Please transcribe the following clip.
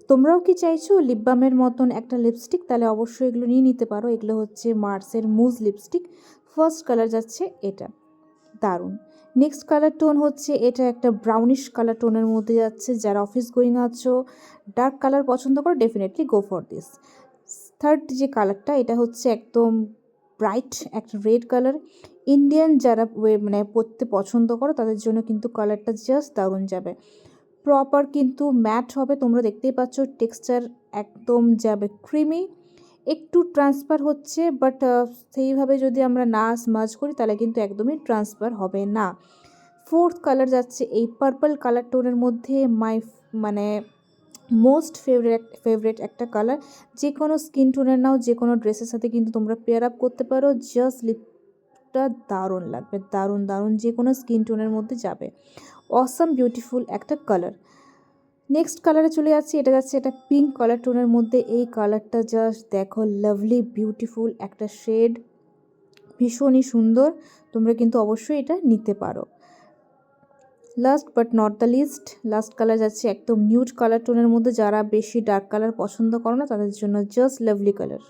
তোমরাও কি চাইছো লিপ বামের মতন একটা লিপস্টিক? তাহলে অবশ্যই এগুলো নিয়ে নিতে পারো। এগুলো হচ্ছে মার্সের মুজ লিপস্টিক। ফার্স্ট কালার যাচ্ছে এটা, দারুণ। নেক্সট কালার টোন হচ্ছে এটা একটা ব্রাউনিশ কালার টোনের মধ্যে যাচ্ছে। যারা অফিস গোয়িং আছো, ডার্ক কালার পছন্দ করো, definitely go for this. Third যে কালারটা, এটা হচ্ছে একদম ব্রাইট একটা রেড কালার। ইন্ডিয়ান যারা মানে পরতে পছন্দ করো তাদের জন্য কিন্তু কালারটা জাস্ট দারুণ যাবে। প্রপার কিন্তু ম্যাট হবে, তোমরা দেখতেই পাচ্ছ টেক্সচার একদম যাবে ক্রিমি। একটু ট্রান্সফার হচ্ছে, বাট সেইভাবে যদি আমরা না স্মাজ করি তাহলে কিন্তু একদমই ট্রান্সফার হবে না। ফোর্থ কালার যাচ্ছে এই পার্পল কালার টোনের মধ্যে, মানে মোস্ট ফেভারেট একটা কালার। যে কোনো স্কিন টোনের নাও, যে কোনো ড্রেসের সাথে কিন্তু তোমরা পেয়ার আপ করতে পারো। জাস্ট লিপটা দারুণ লাগবে, দারুণ দারুণ, যে কোনো স্কিন টোনের মধ্যে যাবে। অসাম বিউটিফুল একটা কালার। নেক্সট কালারে চলে যাচ্ছি, এটা যাচ্ছে এটা পিঙ্ক কালার টোনের মধ্যে। এই কালারটা জাস্ট দেখো, লাভলি বিউটিফুল একটা শেড, ভীষণই সুন্দর। তোমরা কিন্তু অবশ্যই এটা নিতে পারো। Last but not the least, last colour যাচ্ছে একদম নিউড কালার টোনের মধ্যে। যারা বেশি ডার্ক কালার পছন্দ করো না তাদের জন্য জাস্ট লাভলি কালার।